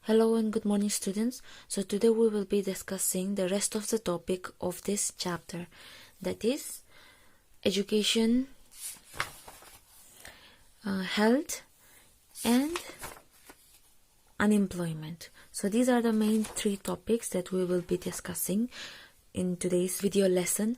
Hello and good morning, students. So today we will be discussing the rest of the topic of this chapter, that is education, health and unemployment. So these are the main three topics that we will be discussing in today's video lesson.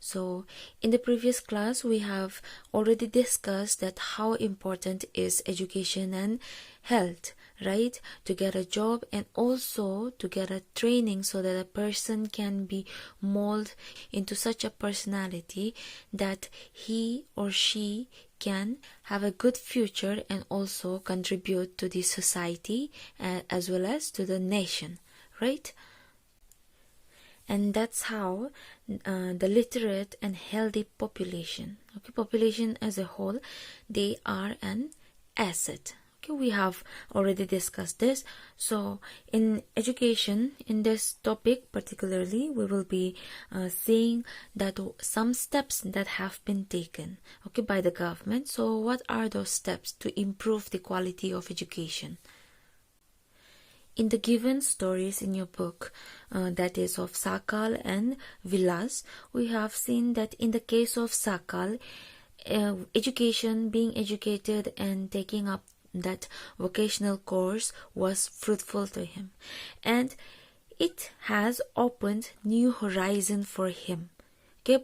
So in the previous class we have already discussed that how important is education and health, right, to get a job and also to get a training so that a person can be molded into such a personality that he or she can have a good future and also contribute to the society as well as to the nation, right? And that's how the literate and healthy population, population as a whole, they are an asset. We have already discussed this. So in education, in this topic particularly, we will be seeing that some steps that have been taken by the government. So what are those steps to improve the quality of education? In the given stories in your book, that is of Sakal and Vilas, we have seen that in the case of Sakal, education, being educated and taking up that vocational course was fruitful to him, and it has opened new horizon for him,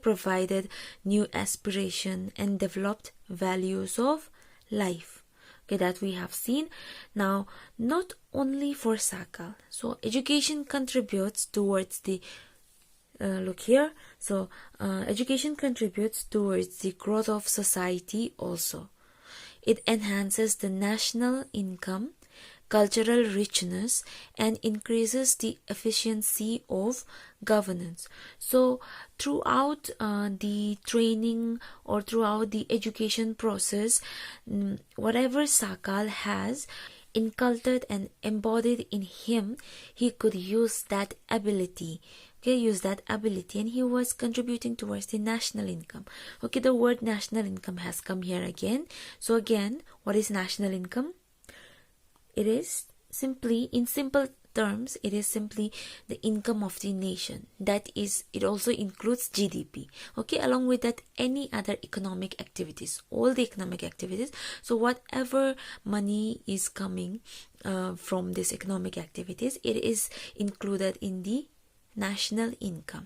provided new aspiration and developed values of life that we have seen. Now, not only for Sakal, so education contributes towards the look here, so education contributes towards the growth of society also. It enhances the national income, cultural richness, and increases the efficiency of governance. So throughout the training or throughout the education process, whatever Sakal has inculcated and embodied in him, he could use that ability. And he was contributing towards the national income. The word national income has come here again. So again, what is national income? It is simply, in simple terms, it is simply the income of the nation. That is, it also includes GDP. Along with that, any other economic activities, all the economic activities. So whatever money is coming from these economic activities, it is included in the national income.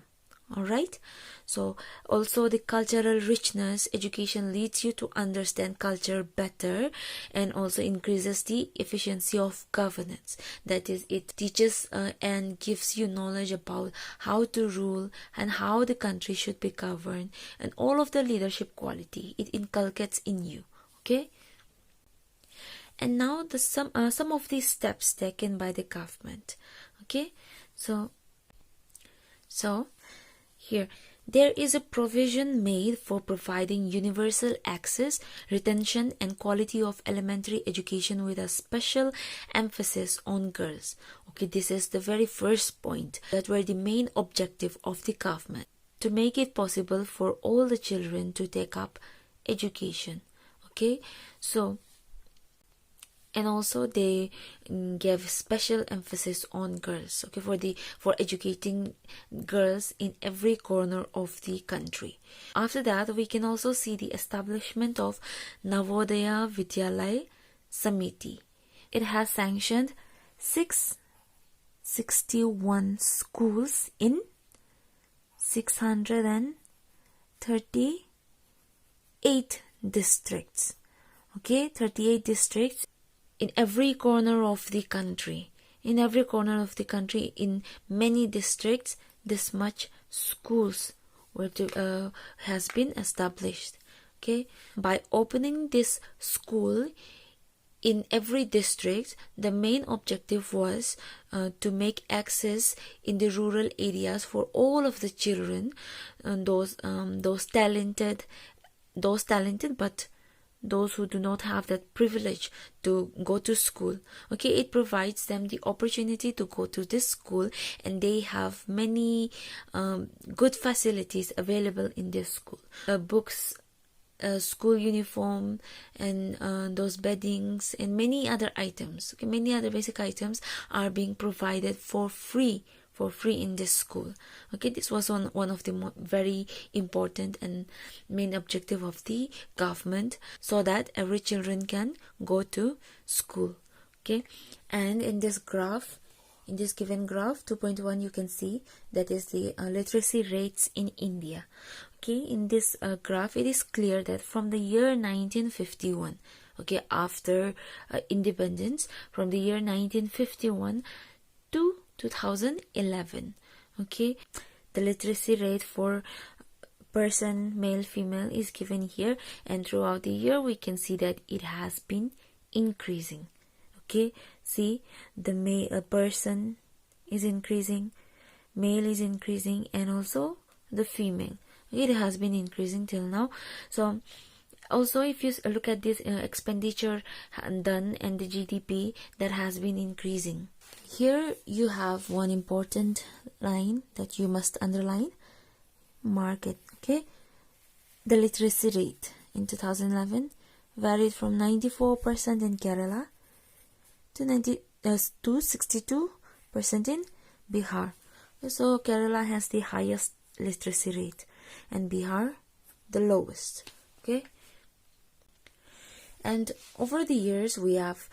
Alright, so also the cultural richness. Education leads you to understand culture better and also increases the efficiency of governance. That is, it teaches and gives you knowledge about how to rule and how the country should be governed, and all of the leadership quality it inculcates in you. And now the some of these steps taken by the government. So here, there is a provision made for providing universal access, retention and quality of elementary education with a special emphasis on girls. This is the very first point that were the main objective of the government, to make it possible for all the children to take up education. So, and also they gave special emphasis on girls, for educating girls in every corner of the country. After that, we can also see the establishment of Navodaya Vidyalaya Samiti. It has sanctioned 661 schools in 638 districts. 38 districts in every corner of the country. In many districts, this much schools has been established. By opening this school in every district, the main objective was to make access in the rural areas for all of the children, and those talented, but those who do not have that privilege to go to school. It provides them the opportunity to go to this school, and they have many good facilities available in this school. Books school uniform and those beddings and many other items. Okay, many other basic items are being provided for free in this school. Okay, this was one of the very important and main objective of the government, so that every children can go to school. Okay, and in this graph, in this given graph 2.1, you can see that is the literacy rates in India. Okay, in this graph, it is clear that from the year 1951, okay, after independence, from the year 1951 to 2011, okay, the literacy rate for person, male, female, is given here, and throughout the year we can see that it has been increasing. Okay, see, the male person is increasing, male is increasing, and also the female. It has been increasing till now. So also, if you look at this expenditure done and the GDP, that has been increasing. Here you have one important line that you must underline, mark it. Okay, the literacy rate in 2011 varied from 94% in Kerala to 62% in Bihar. So Kerala has the highest literacy rate and Bihar the lowest. Okay, and over the years we have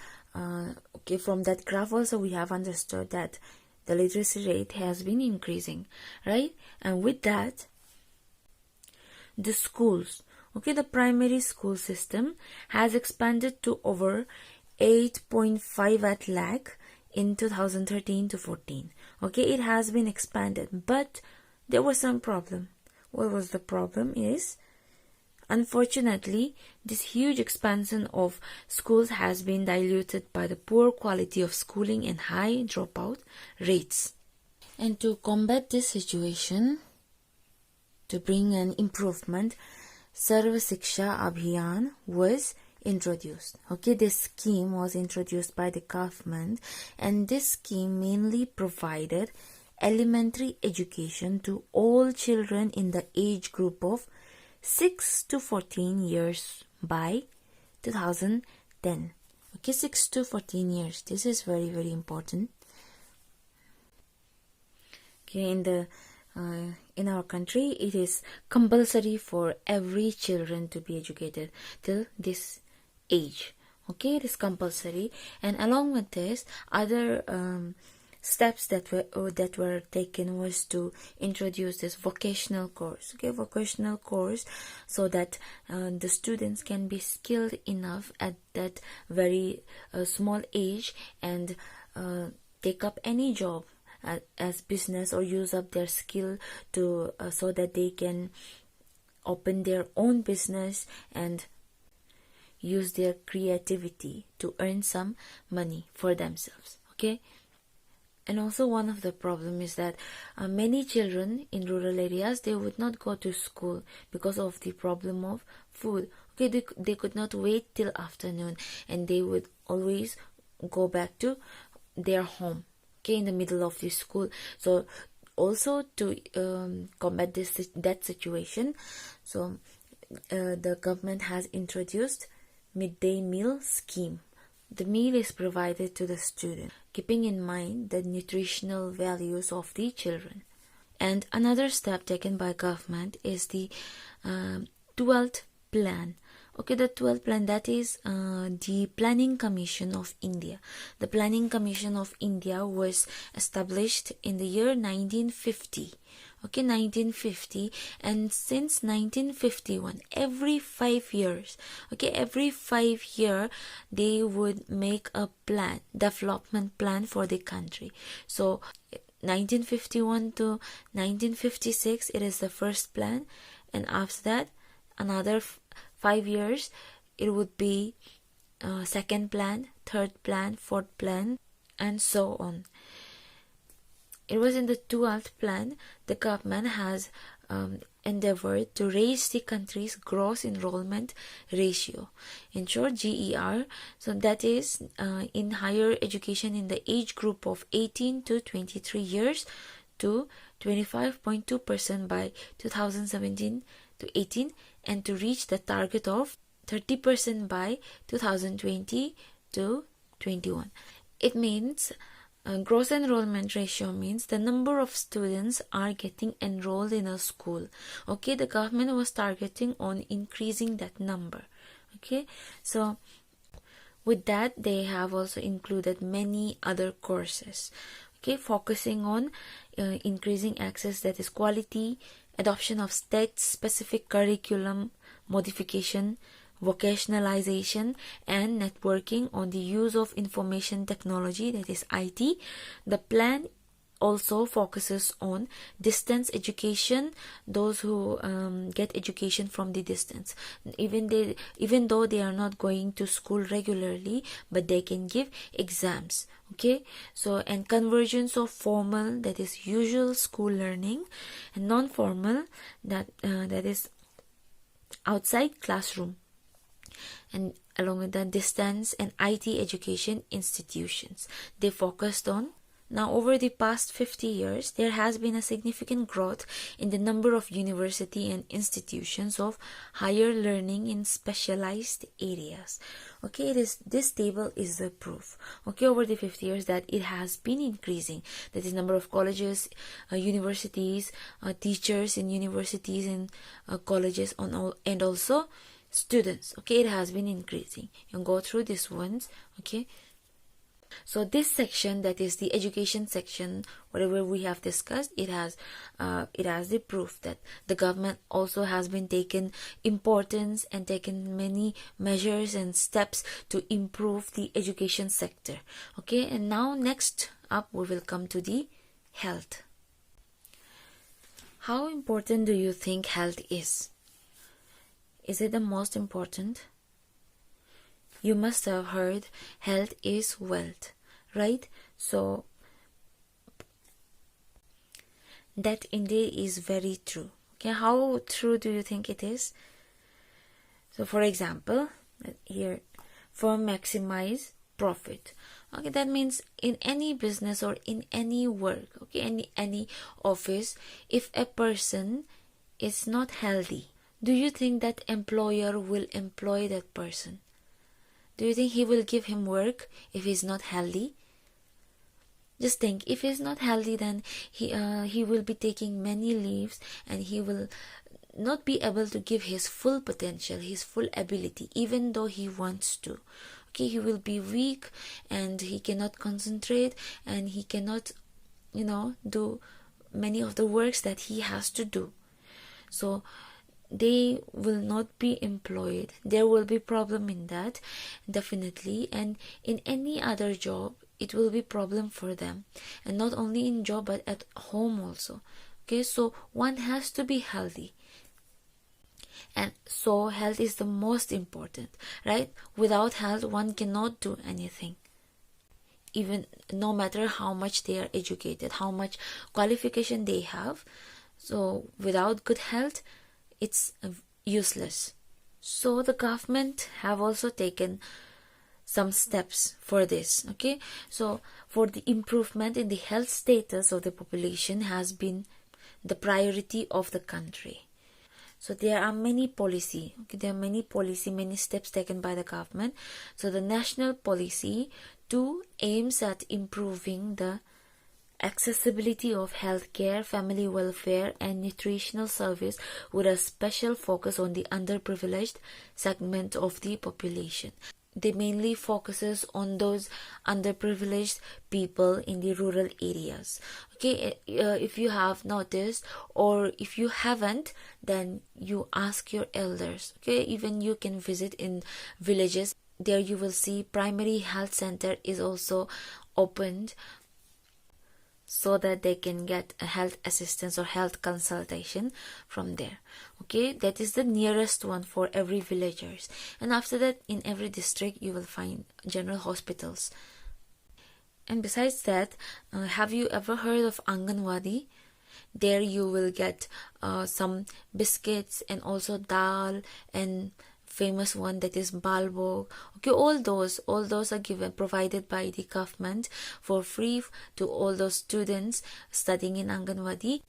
okay, from that graph also we have understood that the literacy rate has been increasing, right? And with that, the schools, okay, the primary school system has expanded to over 8.5 lakh in 2013 to 14. Okay, it has been expanded, but there was some problem. What was the problem is, unfortunately, this huge expansion of schools has been diluted by the poor quality of schooling and high dropout rates. And to combat this situation, to bring an improvement, Sarva Shiksha Abhiyan was introduced. Okay, this scheme was introduced by the government, and this scheme mainly provided elementary education to all children in the age group of 6 to 14 years by 2010. Okay, 6 to 14 years. This is very, very important. Okay, in our country, it is compulsory for every children to be educated till this age. Okay, it is compulsory, and along with this, other steps that were taken was to introduce this vocational course. Okay, vocational course, so that the students can be skilled enough at that very small age and take up any job as business, or use up their skill to so that they can open their own business and use their creativity to earn some money for themselves. Okay, and also one of the problem is that many children in rural areas, they would not go to school because of the problem of food. Okay, they could not wait till afternoon, and they would always go back to their home, okay, in the middle of the school. So also to combat that situation, so the government has introduced midday meal scheme. The meal is provided to the student, keeping in mind the nutritional values of the children. And another step taken by government is the 12th plan. Okay, the 12th plan, that is the Planning Commission of India. The Planning Commission of India was established in the year 1950. Okay, 1950, and since 1951, every 5 years, okay, every 5 years, they would make a plan, development plan for the country. So 1951 to 1956, it is the first plan, and after that, another 5 years, it would be second plan, third plan, fourth plan, and so on. It was in the 12th plan, the government has endeavored to raise the country's gross enrollment ratio. In short, GER, so that is in higher education in the age group of 18 to 23 years to 25.2% by 2017 to 18, and to reach the target of 30% by 2020 to 21. It means gross enrollment ratio means the number of students are getting enrolled in a school. Okay, the government was targeting on increasing that number. Okay, so with that, they have also included many other courses. Okay, focusing on increasing access, that is quality, adoption of state-specific curriculum modification, vocationalization, and networking on the use of information technology, that is IT. The plan also focuses on distance education, those who get education from the distance, even though they are not going to school regularly, but they can give exams. Okay, so and convergence of formal, that is usual school learning, and non-formal, that is outside classroom, and along with that, distance and IT education institutions. They focused on. Now, over the past 50 years, there has been a significant growth in the number of university and institutions of higher learning in specialized areas. Okay, this table is the proof. Okay, over the 50 years that it has been increasing. That is number of colleges, universities, teachers in universities and colleges and also students. Okay, it has been increasing. You can go through these ones. Okay. So this section, that is the education section, whatever we have discussed, it has the proof that the government also has been taken importance and taken many measures and steps to improve the education sector. Okay, and now next up we will come to the health. How important do you think health is? Is it the most important? You must have heard health is wealth, right? So that indeed is very true. Okay, how true do you think it is? So for example, here, firm maximize profit. Okay, that means in any business or in any work, okay, any office, if a person is not healthy, do you think that employer will employ that person? Do you think he will give him work if he's not healthy? Just think, if he's not healthy, then he will be taking many leaves and he will not be able to give his full potential, his full ability, even though he wants to. Okay, he will be weak and he cannot concentrate and he cannot, do many of the works that he has to do. So they will not be employed. There will be problem in that, definitely, and in any other job it will be problem for them, and not only in job but at home also. Okay, so one has to be healthy, and so health is the most important, right? Without health one cannot do anything, even no matter how much they are educated, how much qualification they have. So without good health, it's useless. So the government have also taken some steps for this. Okay, so for the improvement in the health status of the population has been the priority of the country. So there are many policy. Okay, there are many steps taken by the government. So the national policy 2 aims at improving the accessibility of healthcare, family welfare, and nutritional service, with a special focus on the underprivileged segment of the population. They mainly focuses on those underprivileged people in the rural areas. Okay, if you have noticed, or if you haven't, then you ask your elders. Okay, even you can visit in villages. There you will see primary health center is also opened, so that they can get a health assistance or health consultation from there. Okay, that is the nearest one for every villagers. And after that, in every district you will find general hospitals. And besides that, have you ever heard of Anganwadi? There you will get some biscuits and also dal and famous one, that is balbo. Okay, all those are provided by the government for free to all those students studying in Anganwadi.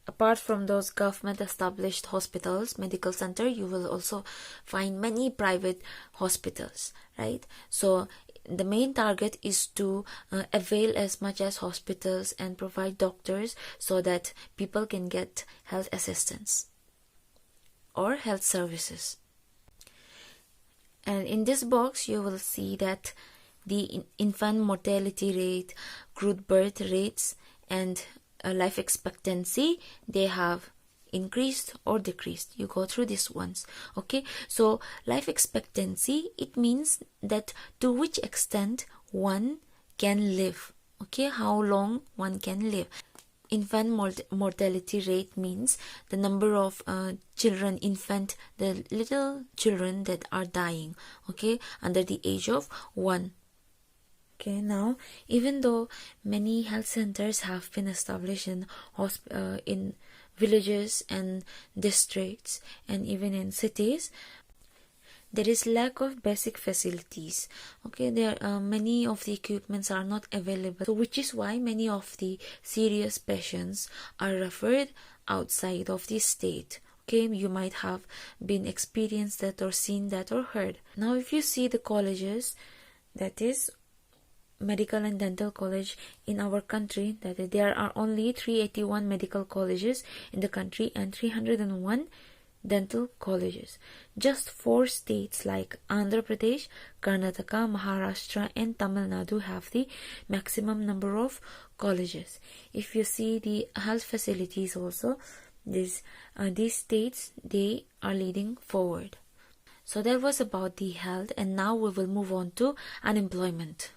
apart from those government established hospitals, medical center, you will also find many private hospitals, right? So the main target is to avail as much as hospitals and provide doctors so that people can get health assistance or health services. And in this box you will see that the infant mortality rate, crude birth rates, and life expectancy, they have increased or decreased. You go through these ones. Okay, so life expectancy, it means that to which extent one can live. Okay, how long one can live. Infant mortality rate means the number of the little children that are dying, okay, under the age of 1. Okay, now even though many health centers have been established in villages and districts and even in cities, there is lack of basic facilities. Okay, there many of the equipments are not available, so which is why many of the serious patients are referred outside of the state. Okay, you might have been experienced that or seen that or heard. Now if you see the colleges, that is medical and dental college in our country, that is, there are only 381 medical colleges in the country and 301 dental colleges. Just 4 states like Andhra Pradesh, Karnataka, Maharashtra and Tamil Nadu have the maximum number of colleges. If you see the health facilities also, these states, they are leading forward. So that was about the health, and now we will move on to unemployment.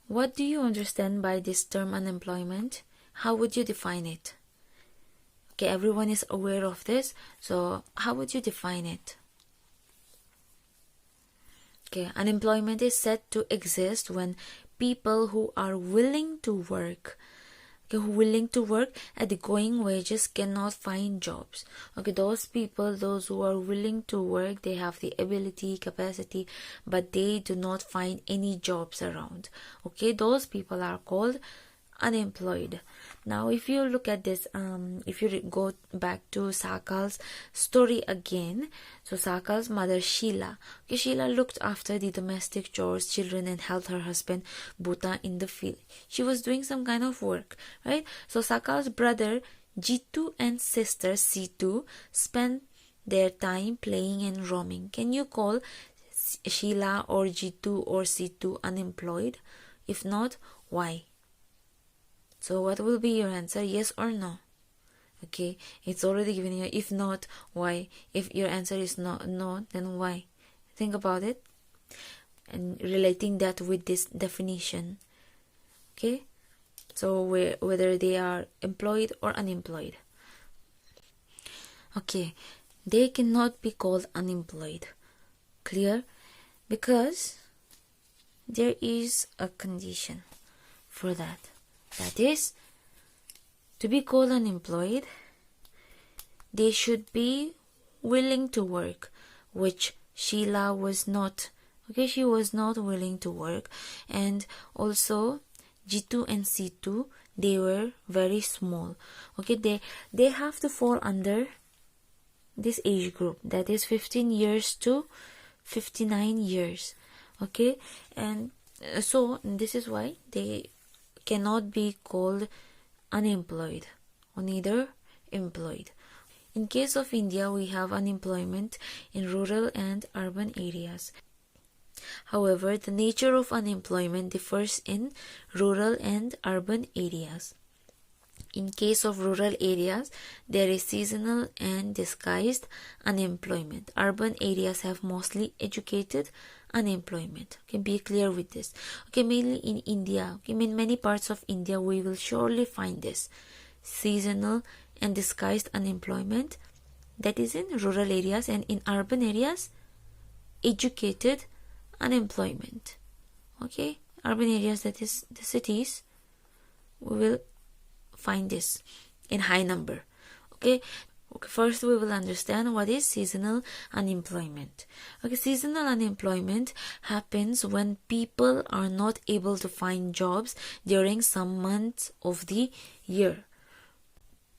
What do you understand by this term unemployment? How would you define it? Okay, everyone is aware of this, so how would you define it? Okay, unemployment is said to exist when people who are willing to work, at the going wages, cannot find jobs. Okay, those people, those who are willing to work, they have the ability, capacity, but they do not find any jobs around. Okay, those people are called unemployed. Now if you look at this, if you go back to Sakal's story again, so Sakal's mother Sheila, okay, Sheila looked after the domestic chores, children, and helped her husband Bhuta in the field. She was doing some kind of work, right? So Sakal's brother Ch-2 and sister Ch-2 spent their time playing and roaming. Can you call Sheila or Ch-2 or Ch-2 unemployed? If not, why? So what will be your answer, yes or no? Okay, it's already given you. If not, why? If your answer is no, then why? Think about it and relating that with this definition. Okay, so whether they are employed or unemployed. Okay, they cannot be called unemployed. Clear? Because there is a condition for that. That is, to be called unemployed, they should be willing to work, which Sheila was not. Okay, she was not willing to work. And also, Ch-2 and Ch-2, they were very small. Okay, they have to fall under this age group, that is 15 years to 59 years. Okay, and so this is why they cannot be called unemployed or neither employed. In case of India, we have unemployment in rural and urban areas. However, the nature of unemployment differs in rural and urban areas. In case of rural areas, there is seasonal and disguised unemployment. Urban areas have mostly educated unemployment. Okay, be clear with this. Okay, mainly in India, okay, in many parts of India, we will surely find this seasonal and disguised unemployment, that is in rural areas, and in urban areas, educated unemployment. Okay, urban areas, that is the cities, we will find this in high number. Okay, first we will understand what is seasonal unemployment. Okay, seasonal unemployment happens when people are not able to find jobs during some months of the year.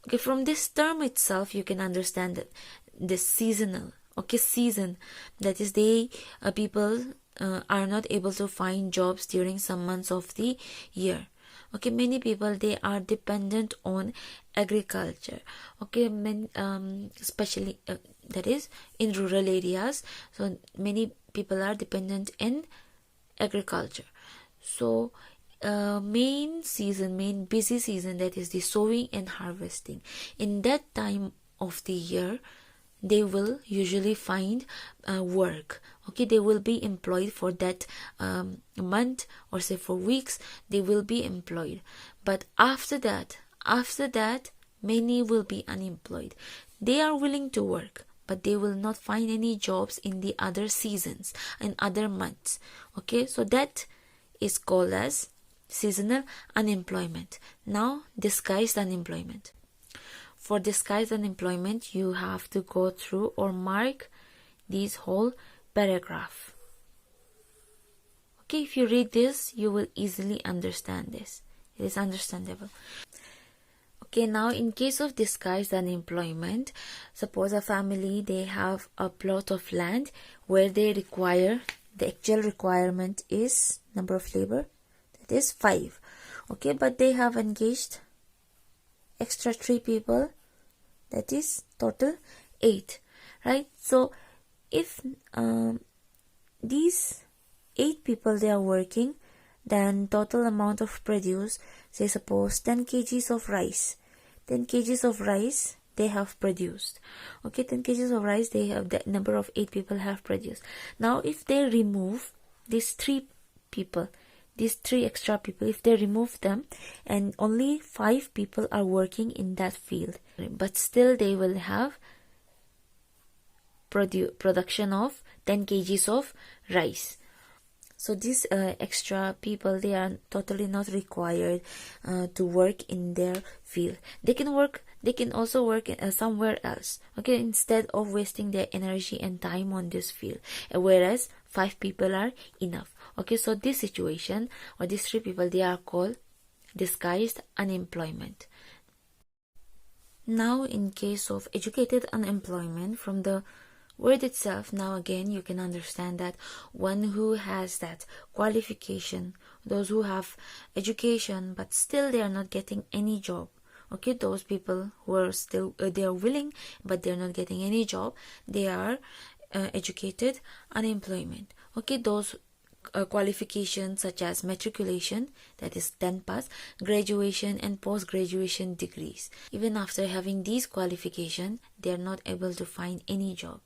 Okay, from this term itself you can understand that this seasonal, okay, season, that is people are not able to find jobs during some months of the year. Okay, many people, they are dependent on agriculture. Okay, especially that is in rural areas, so many people are dependent in agriculture. So main busy season, that is the sowing and harvesting. In that time of the year, they will usually find work. Okay, they will be employed for that month, or say for weeks they will be employed. But after that many will be unemployed. They are willing to work, but they will not find any jobs in the other seasons, in other months. Okay, so that is called as seasonal unemployment. Now, disguised unemployment. For disguised unemployment, you have to go through or mark this whole paragraph. Okay, if you read this, you will easily understand this. It is understandable. Okay, now in case of disguised unemployment, suppose a family, they have a plot of land where they require, the actual requirement is number of labor, that is 5. Okay, but they have engaged extra 3 people, that is total 8, right? So if these 8 people, they are working, then total amount of produce, say suppose 10 kgs of rice, 10 kgs of rice they have produced. Okay, 10 kgs of rice they have, the number of 8 people have produced. Now if they remove these 3 people, these 3 extra people, if they remove them, and only 5 people are working in that field, but still they will have production of 10 kgs of rice. So these extra people, they are totally not required to work in their field. They can also work somewhere else, okay, instead of wasting their energy and time on this field, whereas 5 people are enough. Okay, so this situation, or these 3 people, they are called disguised unemployment. Now in case of educated unemployment, from the word itself, now again you can understand that one who has that qualification, those who have education but still they are not getting any job. Okay, those people who are still they are willing but they are not getting any job, they are educated unemployment. Okay, those qualifications such as matriculation, that is 10 pass, graduation and post-graduation degrees. Even after having these qualifications, they are not able to find any job.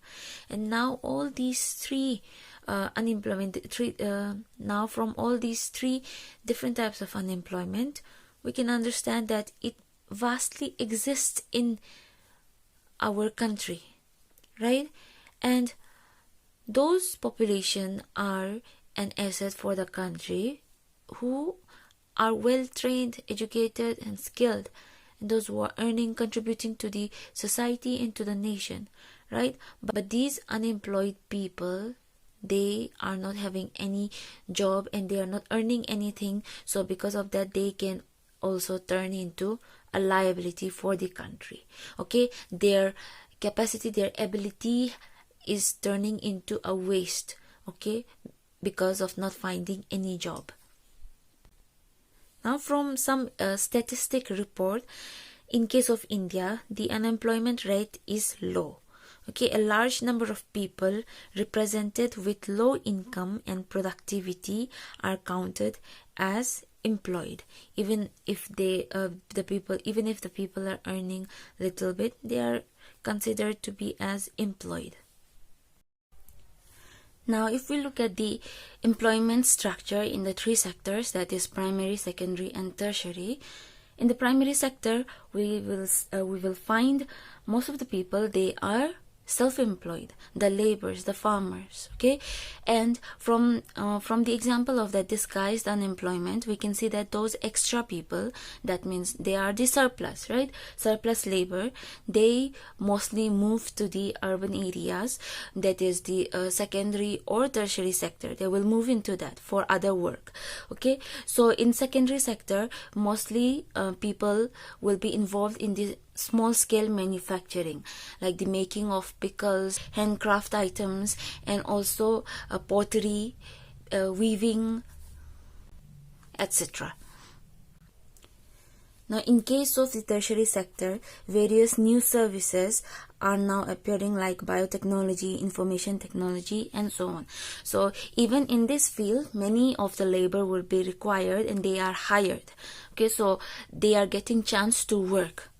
And now all these 3 now from all these 3 different types of unemployment, we can understand that it vastly exists in our country, right? And those population are an asset for the country who are well trained, educated and skilled, and those who are earning, contributing to the society and to the nation, right? But these unemployed people, they are not having any job and they are not earning anything, so because of that they can also turn into a liability for the country. Okay, their capacity, their ability is turning into a waste, okay, because of not finding any job. Now from some statistic report, in case of India, the unemployment rate is low. Okay, a large number of people represented with low income and productivity are counted as employed. Even if the people are earning little bit, they are considered to be as employed. Now, if we look at the employment structure in the 3 sectors, that is primary, secondary, and tertiary. In the primary sector, we will find most of the people, they are self-employed, the laborers, the farmers. Okay, and from the example of that disguised unemployment, we can see that those extra people, that means they are the surplus, right? Surplus labor, they mostly move to the urban areas, that is the secondary or tertiary sector. They will move into that for other work. Okay, so in secondary sector, mostly people will be involved in the small scale manufacturing, like the making of pickles, handcraft items, and also pottery, weaving, etc. Now, in case of the tertiary sector, various new services are now appearing, like biotechnology, information technology, and so on. So even in this field, many of the labor will be required and they are hired. Okay, so they are getting chance to work.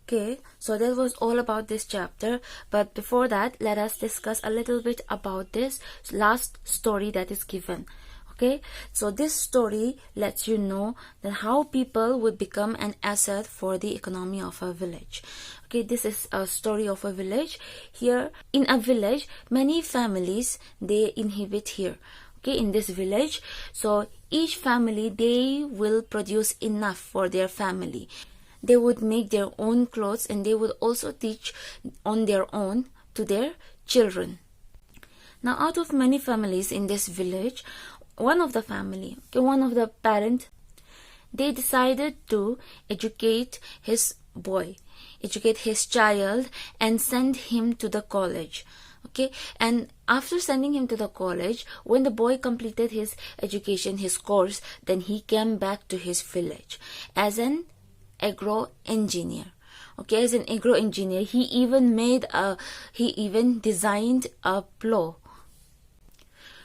Okay, so that was all about this chapter. But before that, let us discuss a little bit about this last story that is given. Okay, so this story lets you know that how people would become an asset for the economy of a village. Okay, this is a story of a village. Here in a village, many families, they inhabit here. Okay, in this village, so each family, they will produce enough for their family. They would make their own clothes and they would also teach on their own to their children. Now, out of many families in this village, one of the parent, they decided to educate his child and send him to the college. Okay, and after sending him to the college, when the boy completed his education, his course, then he came back to his village as an agro engineer. Okay, as an agro engineer, he even designed a plow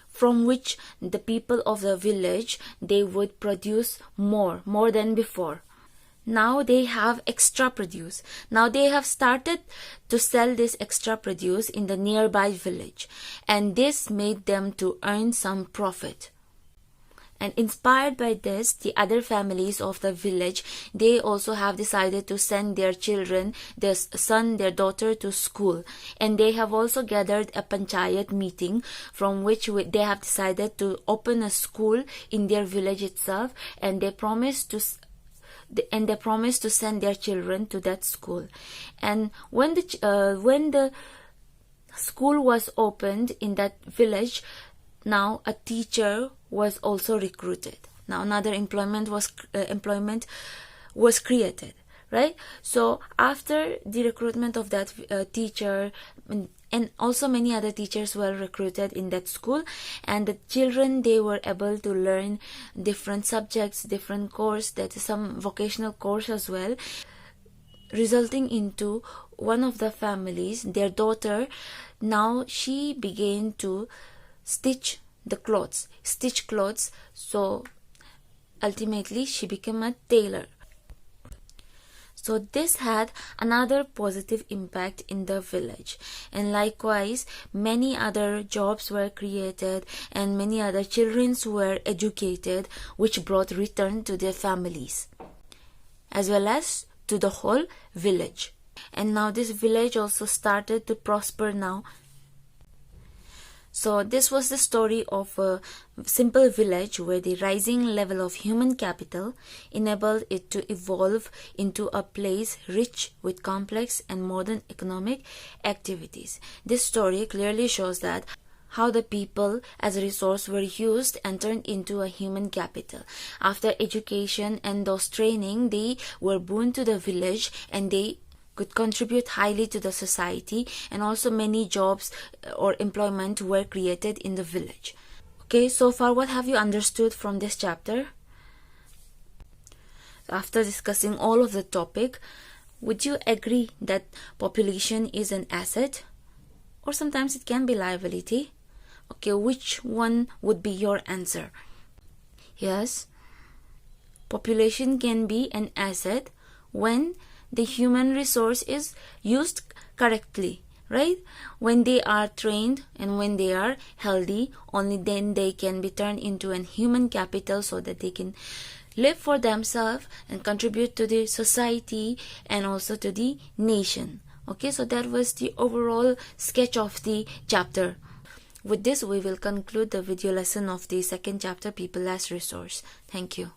from which the people of the village, they would produce more than before. Now they have extra produce. Now they have started to sell this extra produce in the nearby village, and this made them to earn some profit. And inspired by this, the other families of the village, they also have decided to send their children, their son, their daughter to school. And they have also gathered a panchayat meeting from which they have decided to open a school in their village itself, and they promised to send their children to that school. And when the school was opened in that village, now a teacher was also recruited. Now another employment was created, right? So after the recruitment of that teacher, and also many other teachers were recruited in that school, and the children, they were able to learn different subjects, different course, that is some vocational course as well, resulting into one of the families, their daughter, now she began to stitch clothes. So ultimately she became a tailor. So this had another positive impact in the village, and likewise many other jobs were created and many other children were educated, which brought return to their families as well as to the whole village. And now this village also started to prosper now. So this was the story of a simple village where the rising level of human capital enabled it to evolve into a place rich with complex and modern economic activities. This story clearly shows that how the people as a resource were used and turned into a human capital. After education and those training, they were boon to the village and they could contribute highly to the society, and also many jobs or employment were created in the village. Okay, so far what have you understood from this chapter? After discussing all of the topic, would you agree that population is an asset? Or sometimes it can be liability? Okay, which one would be your answer? Yes, population can be an asset when the human resource is used correctly, right? When they are trained and when they are healthy, only then they can be turned into a human capital so that they can live for themselves and contribute to the society and also to the nation. Okay, so that was the overall sketch of the chapter. With this, we will conclude the video lesson of the second chapter, People as Resource. Thank you.